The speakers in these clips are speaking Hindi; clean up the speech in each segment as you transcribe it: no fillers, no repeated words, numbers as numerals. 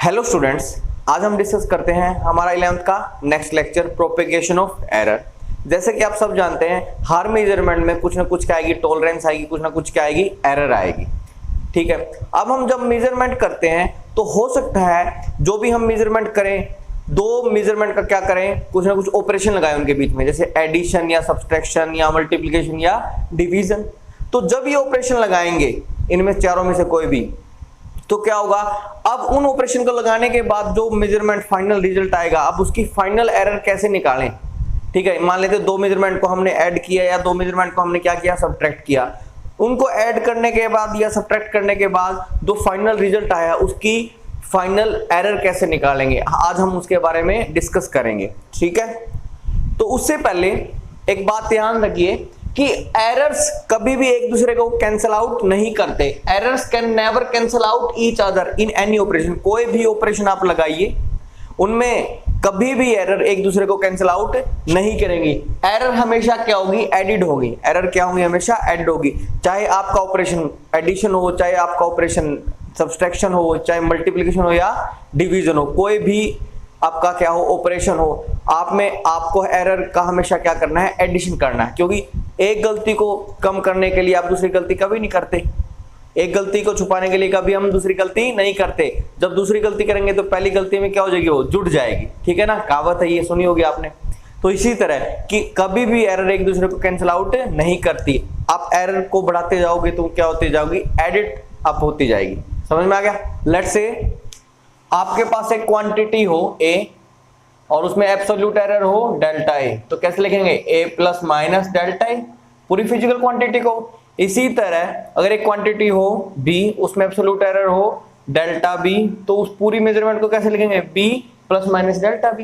हेलो स्टूडेंट्स, आज हम डिस्कस करते हैं हमारा 11th का next lecture propagation of error. जैसे कि आप सब जानते हैं हर मेजरमेंट में कुछ ना कुछ क्या आएगी, टॉलरेंस आएगी, कुछ ना कुछ क्या आएगी, एरर आएगी। ठीक है, अब हम जब मेजरमेंट करते हैं तो हो सकता है जो भी हम मेजरमेंट करें, दो मेजरमेंट का क्या करें, कुछ ना कुछ ऑपरेशन लगाए उनके बीच में, जैसे एडिशन या सब्सट्रैक्शन या मल्टीप्लिकेशन या डिवीजन। तो जब ये ऑपरेशन लगाएंगे इनमें चारों में से कोई भी, तो क्या होगा, अब उन ऑपरेशन को लगाने के बाद जो मेजरमेंट फाइनल रिजल्ट आएगा, अब उसकी फाइनल एरर कैसे निकालें। ठीक है, मान लेते दो मेजरमेंट को हमने ऐड किया या दो मेजरमेंट को हमने क्या किया, सब्ट्रैक्ट किया। उनको ऐड करने के बाद या सब्ट्रैक्ट करने के बाद जो फाइनल रिजल्ट आया उसकी फाइनल एरर कैसे निकालेंगे, आज हम उसके बारे में डिस्कस करेंगे। ठीक है, तो उससे पहले एक बात ध्यान रखिए कि एरर्स कभी भी एक दूसरे को कैंसिल आउट नहीं करते। Errors can never cancel out each other in any operation. कोई भी ऑपरेशन आप लगाइए उनमें कभी भी एरर एक दूसरे को कैंसिल आउट नहीं करेंगी। एरर हमेशा क्या होगी, एडिड होगी। एरर क्या होगी, हमेशा एड होगी। चाहे आपका ऑपरेशन एडिशन हो, चाहे आपका ऑपरेशन सब्सट्रैक्शन हो, चाहे मल्टीप्लिकेशन हो या डिवीजन हो, कोई भी आपका क्या हो, ऑपरेशन हो, आप में आपको एरर का हमेशा क्या करना है, एडिशन करना है। क्योंकि एक गलती को कम करने के लिए आप दूसरी गलती कभी नहीं करते, एक गलती को छुपाने के लिए कभी हम दूसरी गलती नहीं करते। जब दूसरी गलती करेंगे तो पहली गलती में क्या हो जाएगी, वो जुड़ जाएगी। ठीक है ना, कहावत है, ये सुनी होगी आपने। तो इसी तरह कि कभी भी एरर एक दूसरे को कैंसिल आउट नहीं करती। आप एरर को बढ़ाते जाओगे तो क्या होती जाओगी, एडिट अप होती जाएगी। समझ में आ गया। लेट्स से आपके पास एक क्वांटिटी हो A और उसमें एब्सोल्यूट एरर हो डेल्टा A, तो कैसे लिखेंगे, A plus minus delta A, पूरी फिजिकल क्वांटिटी को। इसी तरह अगर एक क्वांटिटी हो B, उसमें एब्सोल्यूट एरर हो डेल्टा B, तो उस पूरी मेजरमेंट को कैसे लिखेंगे, B plus minus delta B।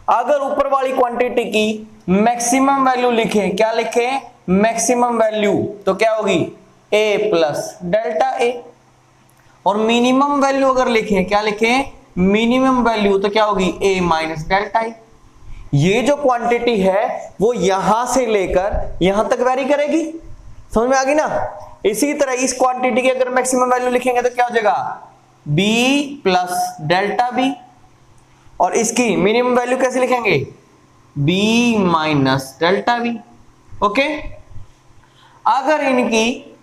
अगर ऊपर वाली क्वांटिटी की मैक्सिमम वैल्यू लिखें, क्या लिखें, मैक्सिमम वैल्यू, तो क्या होगी, A प्लस डेल्टा A। और मिनिमम वैल्यू अगर लिखें, क्या लिखें, मिनिमम वैल्यू, तो क्या होगी, A माइनस डेल्टा I। ये जो क्वांटिटी है वो यहां से लेकर यहां तक वेरी करेगी। समझ में आ गई ना। इसी तरह इस क्वांटिटी की अगर मैक्सिमम वैल्यू लिखेंगे तो क्या हो जाएगा, B प्लस डेल्टा B। और इसकी मिनिमम वैल्यू कैसे लिखेंगे, B minus delta B। Okay, अगर इनकी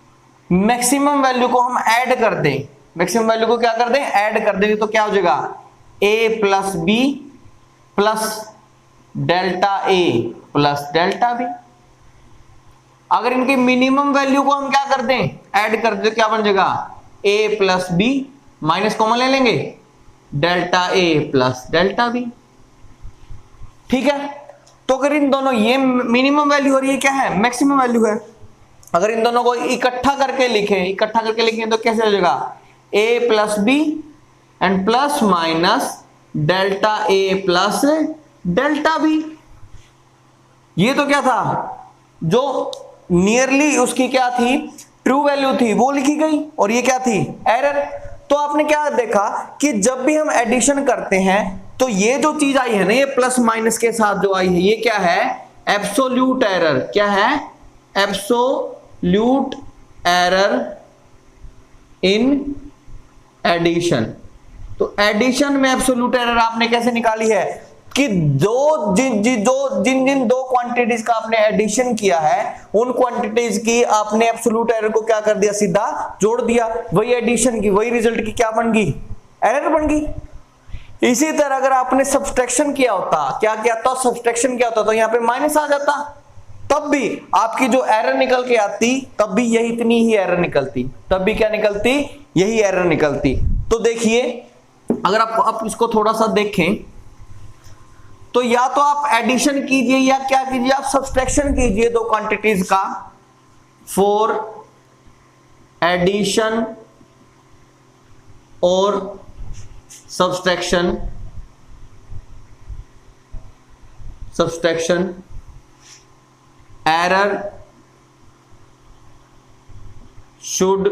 मैक्सिमम वैल्यू को हम ऐड कर दें, मैक्सिमम वैल्यू को क्या कर दें, ऐड कर देंगे, तो क्या हो जाएगा, A plus B plus delta A plus delta B। अगर इनकी मिनिमम वैल्यू को हम क्या कर दें, ऐड कर दें, तो क्या बन जाएगा, A plus B, minus common ले लेंगे, delta A plus delta B। ठीक है, तो अगर इन दोनों, ये मिनिमम वैल्यू और ये क्या है, मैक्सिमम वैल्यू है, अगर इन दोनों को इकट्ठा करके लिखें तो कैसे हो जाएगा, A plus B and plus minus delta A plus delta B। ये तो क्या था, जो नियरली उसकी क्या थी, ट्रू वैल्यू थी, वो लिखी गई, और ये क्या थी, एरर। तो आपने क्या देखा कि जब भी हम एडिशन करते हैं तो ये जो चीज आई है ना, ये प्लस माइनस के साथ जो आई है, ये क्या है, एब्सोल्यूट एरर। क्या है, एब्सोल्यूट एरर इन एडिशन। तो एडिशन में एब्सोल्यूट एरर आपने कैसे निकाली है कि जिन दो क्वांटिटीज का आपने एडिशन किया है, उन क्वांटिटीज की आपने एब्सोल्यूट एरर को क्या कर दिया, सीधा जोड़ दिया। वही एडिशन की, वही रिजल्ट की क्या बन गई, एरर बन गई। इसी तरह अगर आपने सब्सट्रैक्शन किया होता, क्या किया था, सब्सट्रैक्शन किया होता, तो यहां पे माइनस आ जाता, तब भी आपकी जो एरर निकल के आती, तब भी यही इतनी ही एरर निकलती, तब भी क्या निकलती, यही एरर निकलती। तो देखिए, अगर आप इसको थोड़ा सा देखें तो या तो आप एडिशन कीजिए या क्या कीजिए, आप सब्सट्रैक्शन कीजिए दो क्वांटिटीज का। फॉर एडिशन और subtraction error should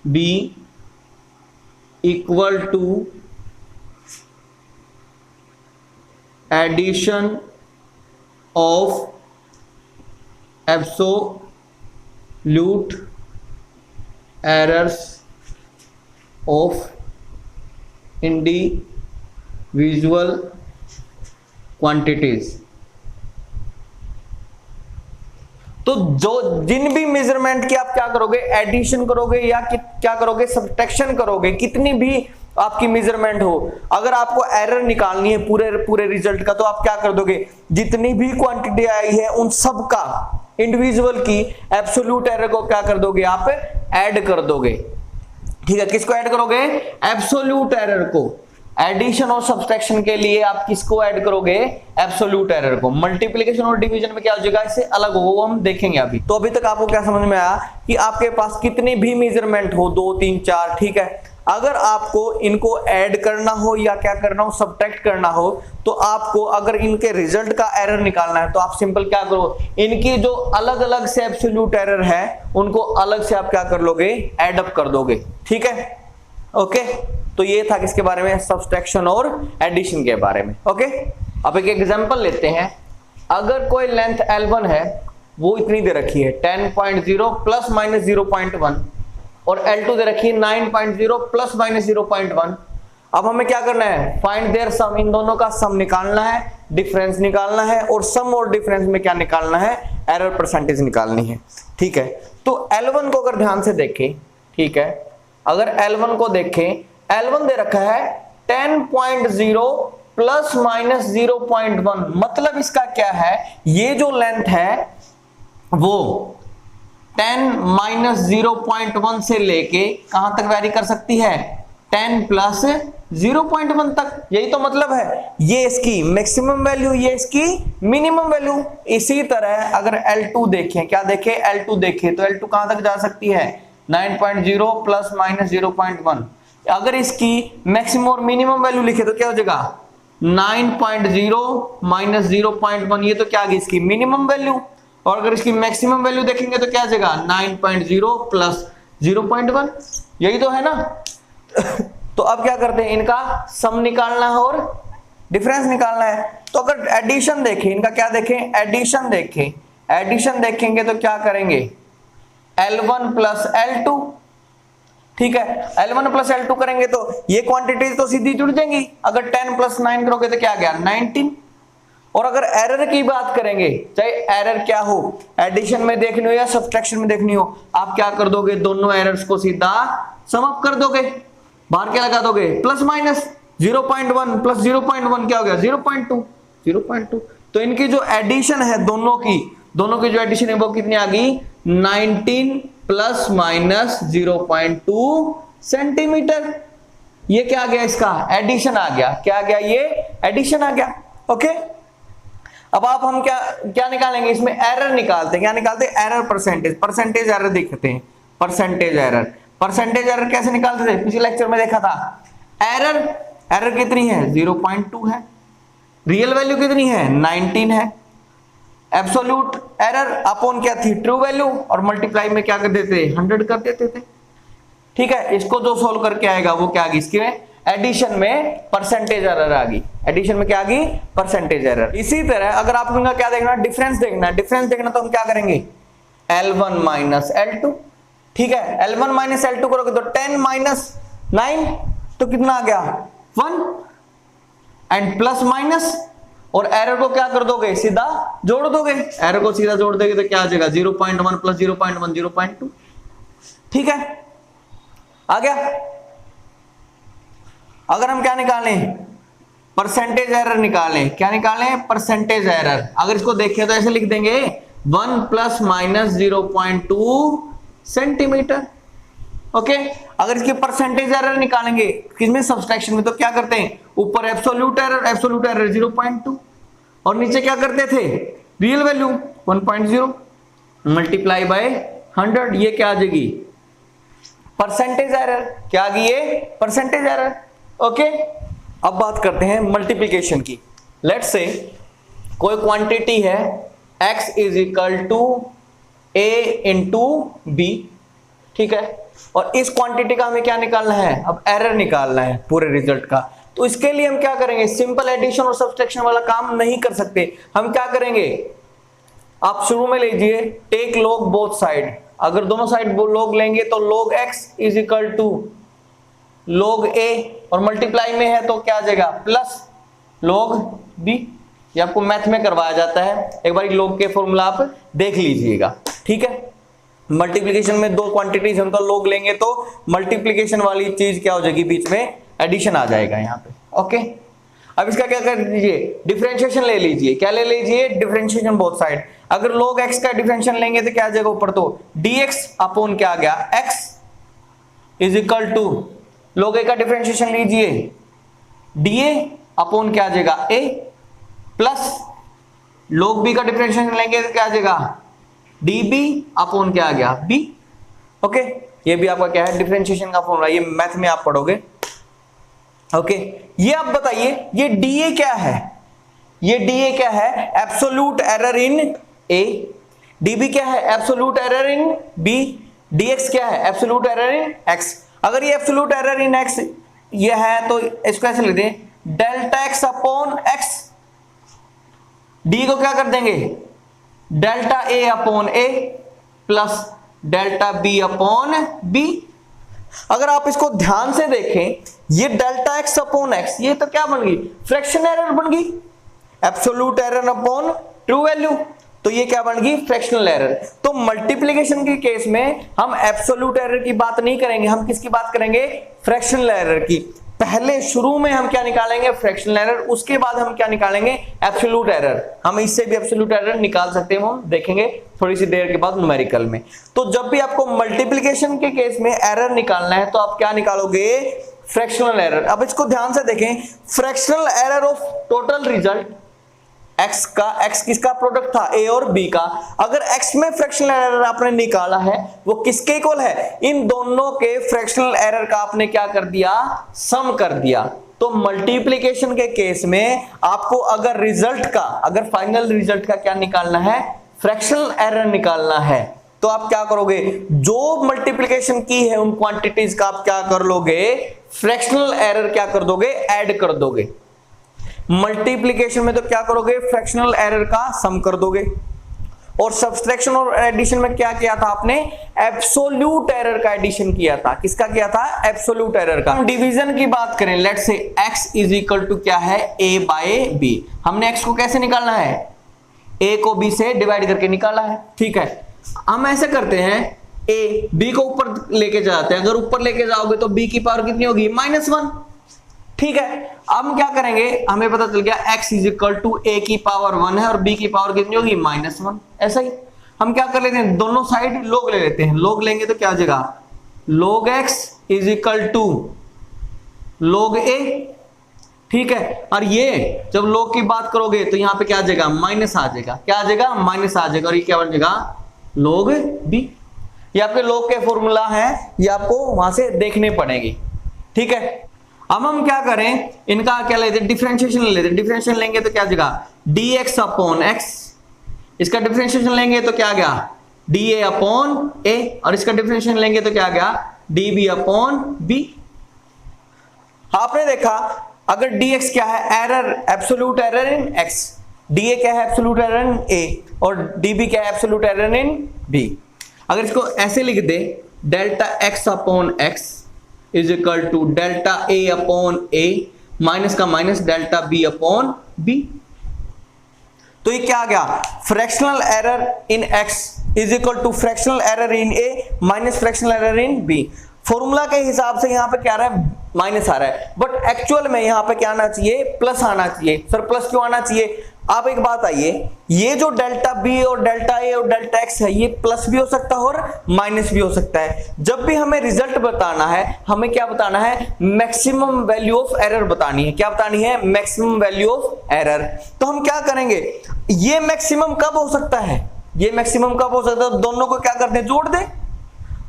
be equal to addition of absolute errors of individual quantities. तो जो जिन भी मेजरमेंट की आप क्या करोगे, एडिशन करोगे या क्या करोगे, सब्ट्रैक्शन करोगे, कितनी भी आपकी मेजरमेंट हो, अगर आपको एरर निकालनी है पूरे रिजल्ट का, तो आप क्या कर दोगे, जितनी भी क्वांटिटी आई है उन सब का इंडिविजुअल की एब्सोल्यूट एरर को क्या कर दोगे, आप ऐड कर दोगे। ठीक है, किसको ऐड करोगे, एब्सोल्यूट एरर को। एडिशन और सब्सट्रैक्शन के लिए आप किसको ऐड करोगे, एब्सोल्यूट एरर को। मल्टीप्लिकेशन और डिवीजन में क्या हो जाएगा, इससे अलग होगा, वो हम देखेंगे अभी। तो अभी तक आपको क्या समझ में आया कि आपके पास कितनी भी मेजरमेंट हो, 2 3 4, ठीक है, अगर आपको इनको ऐड करना हो या क्या करना हो, सब्ट्रैक्ट करना हो, तो आपको अगर इनके रिजल्ट का एरर निकालना है तो आप सिंपल क्या करो, इनकी जो अलग अलग से एब्सोल्यूट एरर है उनको अलग से आप क्या कर लोगे, ऐड अप कर दोगे। ठीक है, ओके। तो ये था किसके बारे में, सब्ट्रैक्शन और एडिशन के बारे में। ओके, अब एक एग्जांपल लेते हैं। अगर कोई लेंथ L1 है, वो इतनी दे रखी है 10.0 प्लस माइनस 0.1, और L2 दे रखी है 9.0 प्लस माइनस 0.1। अब हमें क्या करना है, फाइंड देयर सम, इन दोनों का सम निकालना है, डिफरेंस निकालना है, और सम और डिफरेंस में क्या निकालना है, एरर परसेंटेज निकालनी है। ठीक है, तो L1 को अगर ध्यान से देखें, ठीक है, अगर L1 को देखें, L1 दे रखा है 10.0 प्लस माइनस 0.1, मतलब इसका क्या है, ये जो लेंथ है वो 10 माइनस 0.1 से लेके कहां तक वैरी कर सकती है, 10 प्लस 0.1 तक। यही तो मतलब है, ये इसकी मैक्सिमम वैल्यू, ये इसकी मिनिमम वैल्यू। इसी तरह अगर L2 देखें, क्या देखें, L2 देखें, तो L2 कहां तक जा सकती है, 9.0 प्लस माइनस 0.1। अगर इसकी मैक्सिमम और मिनिमम वैल्यू लिखे तो क्या हो जाएगा, 9.0 माइनस 0.1, ये तो क्या आ गई इसकी मिनिमम वैल्यू। और अगर इसकी मैक्सिमम वैल्यू देखेंगे तो क्या आ जाएगा, 9.0 प्लस 0.1, यही तो है ना। तो अब क्या करते हैं, इनका सम निकालना है और डिफरेंस निकालना है। तो अगर एडिशन देखें, इनका क्या देखें, एडिशन देखें, एडिशन देखेंगे तो क्या करेंगे, L1 प्लस L2, ठीक है, L1 प्लस L2 करेंगे तो ये क्वांटिटीज तो सीधी जुड़ जाएंगी। अगर 10 प्लस 9 करोगे तो क्या आ गया, 19। और अगर एरर की बात करेंगे, चाहे एरर क्या हो, एडिशन में देखनी हो या सब्ट्रैक्शन में देखनी हो, आप क्या कर दोगे, दोनों एरर्स को सीधा सम अप कर दोगे, बाहर क्या लगा दोगे, प्लस माइनस 0.1 प्लस 0.1 क्या हो गया, 0.2। तो इनकी जो एडिशन है दोनों की जो एडिशन है वो कितनी आ गई, 19 प्लस माइनस 0.2 सेंटीमीटर। ये क्या आ गया, इसका एडिशन आ गया, क्या आ गया, ये एडिशन आ गया। ओके, अब आप हम क्या निकालेंगे, इसमें एरर निकालते हैं। क्या निकालते हैं, एरर परसेंटेज एरर देखते हैं। परसेंटेज एरर कैसे निकालते थे, पिछले लेक्चर में देखा था। एरर कितनी है, 0.2 है, रियल वैल्यू कितनी है, 19 है, एब्सोल्यूट एरर अपॉन क्या थी, ट्रू वैल्यू, और मल्टीप्लाई में क्या कर देते, 100 कर देते थे। ठीक है, इसको जो सोल्व करके आएगा वो क्या आ गई, इसकी एडिशन में परसेंटेज एरर आ गई। एडिशन में क्या आ गई, परसेंटेज एरर। इसी तरह अगर आप लोगों का क्या देखना, डिफरेंस देखना, तो हम क्या करेंगे, L1 माइनस L2। ठीक है, L1 माइनस L2 करोगे तो 10 माइनस 9 तो कितना आ गया, 1, एंड प्लस माइनस, और एरर को क्या कर दोगे, सीधा जोड़ दोगे। एरर को सीधा जोड़ देंगे तो क्या आ जाएगा, 0.1 प्लस 0.1 0.2। ठीक है, आ गया। अगर हम क्या निकालें, परसेंटेज एरर निकालें, क्या निकालें, परसेंटेज एरर। अगर इसको देखें तो ऐसे लिख देंगे 1 प्लस माइनस 0.2 सेंटीमीटर। ओके, अगर इसकी परसेंटेज एरर निकालेंगे किसमें, सब्सट्रैक्शन में, तो क्या करते हैं, ऊपर एब्सोल्यूट एरर 0.2 और नीचे क्या करते थे, रियल वैल्यू 1.0 मल्टीप्लाई बाय 100, ये क्या आ जाएगी, परसेंटेज एरर। क्या आ गई ये, परसेंटेज एरर। ओके, अब बात करते हैं मल्टीप्लिकेशन की। लेट्स से कोई क्वांटिटी है x is equal to a into B, ठीक है, और इस क्वांटिटी का हमें क्या निकालना है, अब एरर निकालना है पूरे रिजल्ट का। तो इसके लिए हम क्या करेंगे, सिंपल एडिशन और सब्सट्रैक्शन वाला काम नहीं कर सकते। हम क्या करेंगे, आप शुरू में लीजिए टेक लॉग बोथ साइड। अगर दोनों साइड लोग लेंगे तो log x is equal to log a और मल्टीप्लाई में है तो क्या आ जाएगा प्लस log b। ये आपको मैथ में करवाया जाता है, एक बार log के फॉर्मूला आप देख लीजिएगा, ठीक है। मल्टीप्लिकेशन में दो क्वांटिटीज उनका log लेंगे तो मल्टीप्लिकेशन वाली चीज क्या हो जाएगी, बीच में एडिशन आ जाएगा यहाँ पे, ओके। अब इसका क्या कर दीजिए, डिफरेंशिएशन ले लीजिए। क्या ले लीजिए, डिफरेंशिएशन बोथ साइड। अगर log x का डिफरेंशिएशन लेंगे तो क्या आ जाएगा ऊपर, तो dx अपॉन क्या आ गया x is equal to log a का डिफरेंशिएशन लीजिए dA अपॉन क्या आ जाएगा a प्लस log b का डिफरेंशिएशन लेंगे तो क्या आ जाएगा dB अपॉन क्या आ गया b, ओके। ये भी आपका क्या है डिफरेंशिएशन का फॉर्मूला, ये मैथ में आप पढ़ोगे, ओके। ये आप बताइए ये dA क्या है, ये dA क्या है, absolute error in A। dB क्या है, absolute error in B। dx क्या है, एब्सोल्यूट एरर इन x। अगर ये एब्सोल्यूट एरर इन x ये है तो इसको ऐसे लिख दें delta x upon x। d को क्या कर देंगे delta a upon a plus delta b upon b। अगर आप इसको ध्यान से देखें ये डेल्टा x अपॉन x ये तो क्या बन गई, फ्रैक्शन एरर बन गई, absolute error upon true value, तो ये क्या बन गई फ्रैक्शनल एरर। तो मल्टीप्लिकेशन के केस में हम एब्सोल्यूट एरर की बात नहीं करेंगे, हम किसकी बात करेंगे, फ्रैक्शनल एरर की। पहले शुरू में हम क्या निकालेंगे, फ्रैक्शनल एरर, उसके बाद हम क्या निकालेंगे, एब्सोल्यूट एरर। हम इससे भी एब्सोल्यूट एरर निकाल सकते हैं, हम देखेंगे थोड़ी सी देर के बाद न्यूमेरिकल में। तो जब भी आपको मल्टीप्लिकेशन के केस में एरर निकालना है तो आप क्या निकालोगे, फ्रैक्शनल एरर। अब इसको ध्यान से देखें, fractional error of total result x का, x किसका प्रोडक्ट था a और b का। अगर x में फ्रैक्शनल एरर आपने निकाला है वो किसके इक्वल है, इन दोनों के फ्रैक्शनल एरर का आपने क्या कर दिया, सम कर दिया। तो मल्टीप्लिकेशन के केस में आपको अगर रिजल्ट का, अगर फाइनल रिजल्ट का क्या निकालना है, फ्रैक्शनल एरर निकालना है, तो आप क्या करोगे, जो मल्टीप्लिकेशन की है उन क्वांटिटीज का आप क्या कर लोगे, फ्रैक्शनल एरर क्या कर दोगे, ऐड कर दोगे। मल्टीप्लिकेशन में तो क्या करोगे, फ्रैक्शनल एरर का सम कर दोगे, और सब्सट्रैक्शन और एडिशन में क्या किया था आपने, एब्सोल्यूट एरर का एडिशन किया था। किसका किया था, एब्सोल्यूट एरर का। डिवीजन की बात करें, let's say x is equal to क्या है, a बाय b। हमने x को कैसे निकालना है, a को b से डिवाइड करके निकाला है, ठीक है। हम ऐसे करते हैं, a b को ऊपर लेके जाते हैं, अगर ऊपर लेके जाओगे तो b की पावर कितनी होगी, -1, ठीक है। अब हम क्या करेंगे, हमें पता चल गया x is equal to a की पावर 1 है और b की पावर कितनी होगी, -1। ऐसा ही हम क्या कर लेते हैं, दोनों साइड log ले लेते हैं। log लेंगे तो क्या हो जाएगा, log x is equal to log a, ठीक है। और ये जब log की बात करोगे तो यहाँ पे क्या आ जाएगा, माइनस आ जाएगा, क्या आ जाएगा, माइनस आ जाएगा, और ये क्या बन जाएगा, log b। ये आपके log के फॉर्मूला है, ये आपको वहां से देखने पड़ेंगे, ठीक है। अब हम क्या करें, इनका क्या लेते हैं, डिफरेंशिएशन लेते हैं। डिफरेंशिएशन लेंगे तो क्या आ जाएगा, dx अपॉन x। इसका डिफरेंशिएशन लेंगे तो क्या आ गया, dA अपॉन a, और इसका डिफरेंशिएशन लेंगे तो क्या आ गया, dB अपॉन b। आपने देखा अगर dx क्या है, error, absolute error in x, dA क्या है, एब्सोल्यूट एरर इन a, और dB क्या है, एब्सोल्यूट एरर इन b। अगर इसको ऐसे लिख दे, delta x upon x is equal to delta a upon a, minus का minus delta b upon b। तो ये क्या आ गया, fractional error in x is equal to fractional error in a minus fractional error in b। Formula के हिसाब से यहाँ पे क्या आ रहा है, माइनस आ रहा है, बट एक्चुअल में यहाँ पे क्या आना चाहिए, प्लस आना चाहिए। सर प्लस क्यों आना चाहिए, आप एक बात आइए, ये जो डेल्टा बी और डेल्टा ए और डेल्टा एक्स है ये प्लस भी हो सकता है और माइनस भी हो सकता है। जब भी हमें रिजल्ट बताना है, हमें क्या बताना है, मैक्सिमम वैल्यू ऑफ एरर बतानी है। क्या बतानी है, मैक्सिमम वैल्यू ऑफ एरर। तो हम क्या करेंगे, ये मैक्सिमम कब हो सकता है, ये मैक्सिमम कब हो सकता है, दोनों को क्या कर दे, जोड़ दे।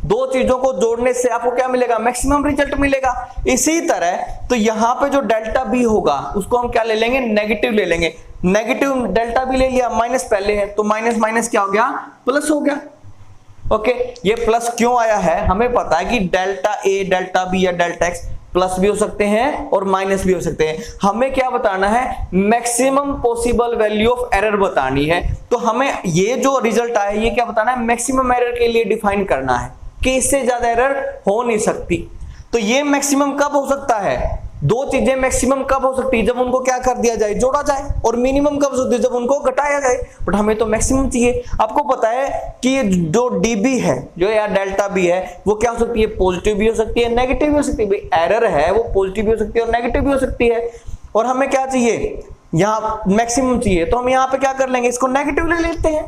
दो चीजों को जोड़ने से आपको क्या मिलेगा, मैक्सिमम रिजल्ट मिलेगा। इसी तरह तो यहां पे जो डेल्टा बी होगा उसको हम क्या ले लेंगे, नेगेटिव ले लेंगे। नेगेटिव डेल्टा बी ले लिया, माइनस पहले है तो माइनस माइनस क्या हो गया, प्लस हो गया। ओके, ये प्लस क्यों आया है, हमें पता है कि डेल्टा ए, डेल्टा बी या डेल्टा एक्स प्लस भी हो सकते हैं और माइनस भी हो सकते हैं। हमें क्या बताना है, maximum possible value of error बतानी है। तो हमें ये जो रिजल्ट आया ये क्या बताना है, मैक्सिमम एरर के लिए डिफाइन करना है कि इससे ज्यादा एरर हो नहीं सकती। तो ये मैक्सिमम कब हो सकता है, दो चीजें मैक्सिमम कब हो सकती है, जब उनको क्या कर दिया जाए, जोड़ा जाए, और मिनिमम कब होती है, जब उनको घटाया जाए। बट हमें तो मैक्सिमम चाहिए। आपको पता है कि ये जो डीबी है, जो यार डेल्टा बी है, वो क्या हो सकती है, पॉजिटिव भी हो सकती है, नेगेटिव भी हो सकती है। भाई एरर है वो पॉजिटिव भी हो सकती है और नेगेटिव भी हो सकती है। और हमें क्या चाहिए, यहाँ मैक्सिमम चाहिए, तो हम यहाँ पे क्या कर लेंगे, इसको नेगेटिव ले लेते हैं।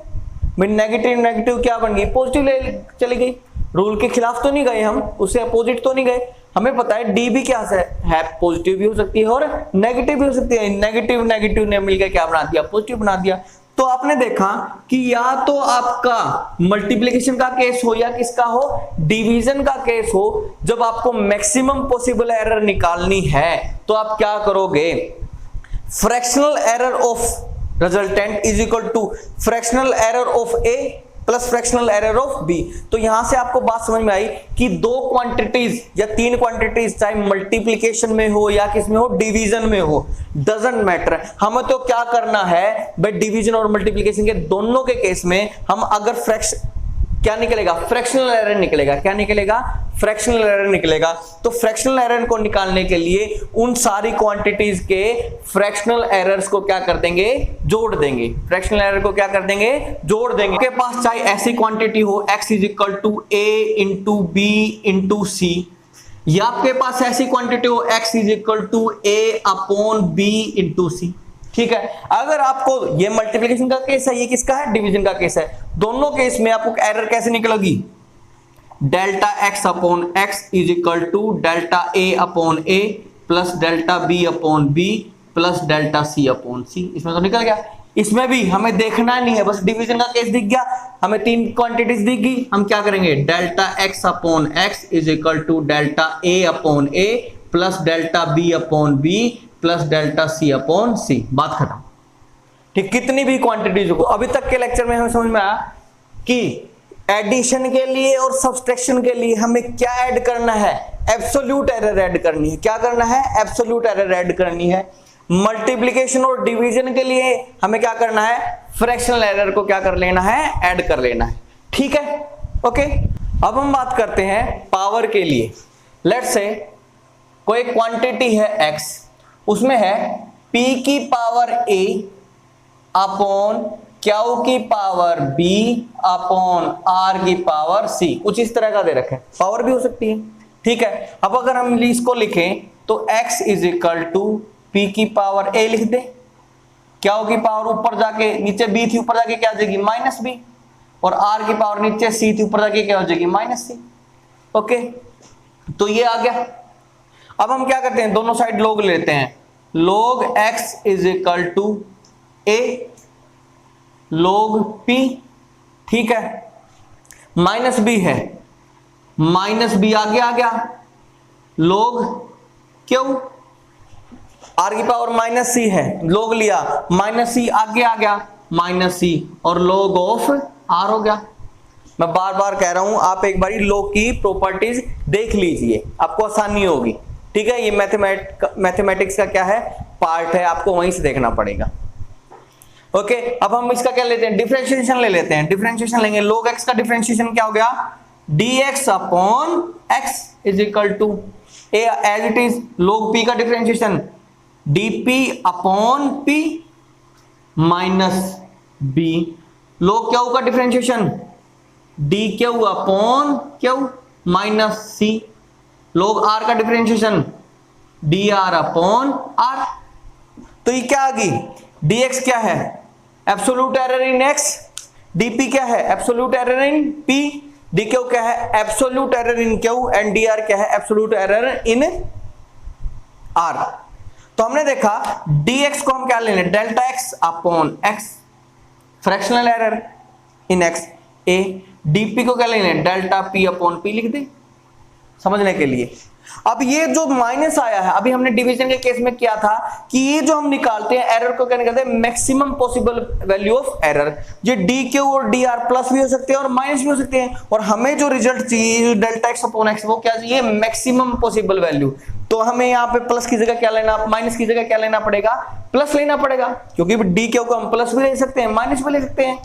भाई नेगेटिव नेगेटिव क्या बन गई, पॉजिटिव ले चली गई। रूल के खिलाफ तो नहीं गए हम, उससे अपोजिट तो नहीं गए। हमें पता है डी भी क्या है, पॉजिटिव भी हो सकती है और नेगेटिव भी हो सकती है। नेगेटिव नेगेटिव ने मिलकर क्या बना दिया, पॉजिटिव बना दिया। तो आपने देखा कि या तो आपका मल्टीप्लिकेशन का केस हो या किसका हो, डिवीजन का केस हो, जब आपको मैक्सिमम पॉसिबल एरर निकालनी है तो आप क्या करोगे, fractional error of resultant is equal to fractional error of A plus fractional error of B. तो यहां से आपको बात समझ में आई कि दो क्वांटिटीज या तीन क्वांटिटीज, चाहे मल्टीप्लिकेशन में हो या किस में हो, डिवीजन में हो, डजंट मैटर। हमें तो क्या करना है भाई, डिवीजन और मल्टीप्लिकेशन के दोनों के केस में हम अगर क्या निकलेगा, फ्रैक्शनल एरर निकलेगा। क्या निकलेगा, फ्रैक्शनल एरर निकलेगा। तो फ्रैक्शनल एरर को निकालने के लिए उन सारी क्वांटिटीज के फ्रैक्शनल एरर्स को क्या कर देंगे, जोड़ देंगे। फ्रैक्शनल एरर को क्या कर देंगे, जोड़ देंगे। आपके पास चाहे ऐसी क्वांटिटी हो x is equal to a into b into c, या आपके पास ऐसी क्वांटिटी हो x is equal to a upon b into c. ठीक है, अगर आपको ये मल्टीप्लिकेशन का केस है, ये किसका है, डिवीजन का केस है, दोनों केस में आपको एरर कैसे निकलेगी, delta x upon x is equal to delta a upon a plus delta b upon b plus delta c upon c। इसमें तो निकल गया। इसमें भी हमें देखना नहीं है, बस डिवीजन का केस दिख गया, हमें तीन क्वांटिटीज दिख गई, हम क्या करेंगे, delta x upon x is equal to delta a upon a plus delta b upon b plus delta c upon c। बात खत्म। ठीक, कितनी भी क्वांटिटीज हो। अभी तक के लेक्चर में हमें समझ में आया कि एडिशन के लिए और सब्सट्रैक्शन के लिए हमें क्या ऐड करना है, एब्सोल्यूट एरर ऐड करनी है। क्या करना है, एब्सोल्यूट एरर ऐड करनी है। मल्टीप्लिकेशन और डिवीजन के लिए हमें क्या करना है, फ्रैक्शनल एरर को क्या कर लेना है, ऐड कर लेना है। ठीक है, ओके। अब हम बात करते हैं पावर के लिए। लेट्स से कोई क्वांटिटी है x, उसमें है p की पावर a अपॉन q की पावर b अपॉन r की पावर c। कुछ इस तरह का दे रखा है, पावर भी हो सकती है। ठीक है, अब अगर हम इसको लिखें तो x is equal to p की पावर a लिख दे, q की पावर ऊपर जाके नीचे b थी, ऊपर जाके क्या आ जाएगी, माइनस b, और r की पावर नीचे c थी, ऊपर जाके क्या हो जाएगी, माइनस c। ओके, तो ये आ गया। अब हम क्या करते हैं, दोनों साइड log लेते हैं। log x is equal to a log p, ठीक है, माइनस b है, माइनस b आगे आ गया, log q, r की पावर माइनस c है, log लिया, माइनस c आगे आ गया, माइनस c, और log ऑफ r हो गया। मैं बार बार कह रहा हूं, आप एक बारी log की प्रॉपर्टीज देख लीजिए, आपको आसानी होगी। ठीक है, ये मैथमेटिक्स का क्या है, पार्ट है, आपको वहीं से देखना पड़ेगा। ओके, अब हम इसका क्या लेते हैं, डिफरेंशिएशन ले लेते हैं। डिफरेंशिएशन लेंगे, log x का डिफरेंशिएशन क्या हो गया, dx upon x is equal to as it is. log p का differentiation dp upon p minus b। log q का differentiation dq upon q minus c। log r का डिफरेंशिएशन dr अपॉन r। तो ये क्या आ गई, dx क्या है, absolute error in x, dp क्या है, absolute error in p, dq क्या है, absolute error in q, and dr क्या है, एब्सोल्यूट एरर इन r। तो हमने देखा dx को हम क्या लेने, delta x upon x, fractional error in x a। dp को क्या लेने, डेल्टा p अपॉन p लिख दे समझने के लिए। अब ये जो माइनस आया है, अभी हमने डिवीजन के केस में किया था कि ये जो हम निकालते हैं एरर को क्या निकालते हैं, maximum possible value of error. ये dq और dr प्लस भी हो सकते हैं और माइनस भी हो सकते हैं, और हमें जो रिजल्ट चाहिए डेल्टा x अपॉन x, वो क्या चाहिए, मैक्सिमम पॉसिबल वैल्यू। तो हमें यहाँ पे प्लस की जगह क्या लेना, माइनस की जगह क्या लेना पड़ेगा, प्लस लेना पड़ेगा, क्योंकि dq को हम प्लस भी ले सकते हैं, माइनस भी ले सकते हैं।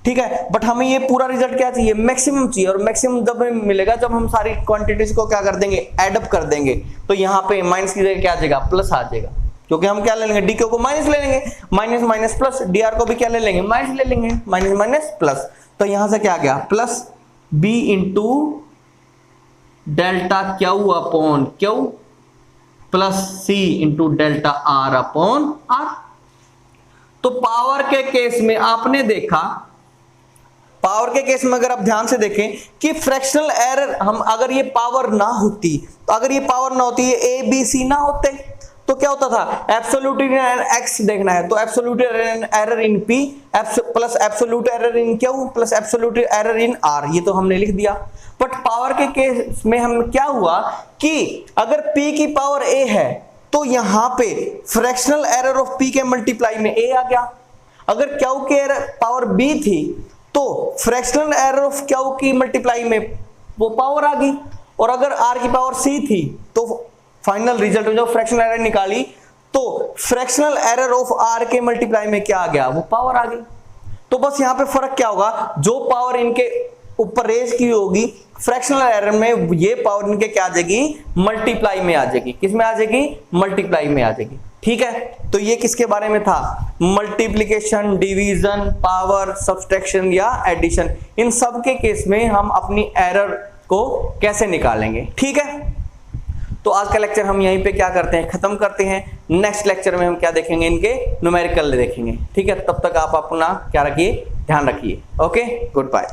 ठीक है, बट हमें ये पूरा रिजल्ट क्या चाहिए, मैक्सिमम चाहिए, और मैक्सिमम जब हमें मिलेगा जब हम सारी क्वांटिटीज को क्या कर देंगे, एडअप कर देंगे। तो यहाँ पे माइनस की जगह क्या आ जाएगा, प्लस आ जाएगा, क्योंकि हम क्या ले लेंगे, डी को माइनस ले लेंगे, minus minus plus, D R को भी क्या ले लेंगे, माइनस ले लेंगे, माइनस माइनस प्लस। तो यहां से क्या आ गया, plus B into delta Q upon Q plus C into delta R upon R. तो पावर के केस में आपने देखा, पावर के केस में अगर आप ध्यान से देखें कि फ्रैक्शनल एरर, हम अगर ये पावर ना होती, तो अगर ये पावर ना होती, ये ए बी सी ना होते, तो क्या होता था, एब्सोल्यूट एक्स देखना है तो absolute error in P plus absolute error in Q plus absolute error in are, ये तो हमने लिख दिया। बट पावर के केस में हम क्या हुआ कि अगर p की पावर a है तो यहां पे फ्रैक्शनल एरर ऑफ p के मल्टीप्लाई में a आ गया। अगर q की पावर b थी तो फ्रैक्शनल एरर ऑफ q की मल्टीप्लाई में वो पावर आ गई, और अगर r की पावर c थी तो फाइनल रिजल्ट में जो फ्रैक्शनल एरर निकाली तो फ्रैक्शनल एरर ऑफ r के मल्टीप्लाई में क्या आ गया, वो पावर आ गई। तो बस यहां पे फर्क क्या होगा, जो पावर इनके ऊपर रेज की होगी फ्रैक्शनल एरर में, ये पावर इनके क्या आ जाएगी, मल्टीप्लाई में आ जाएगी। किस में आ जाएगी, मल्टीप्लाई में आ जाएगी। ठीक है, तो ये किसके बारे में था, मल्टीप्लिकेशन, डिवीजन, पावर, सब्सट्रैक्शन या एडिशन, इन सब के केस में हम अपनी एरर को कैसे निकालेंगे। ठीक है, तो आज का लेक्चर हम यहीं पे क्या करते हैं, खत्म करते हैं। नेक्स्ट लेक्चर में हम क्या देखेंगे, इनके न्यूमेरिकल देखेंगे। ठीक है, तब तक आप अपना क्या रखिए, ध्यान रखिए। Okay, good bye.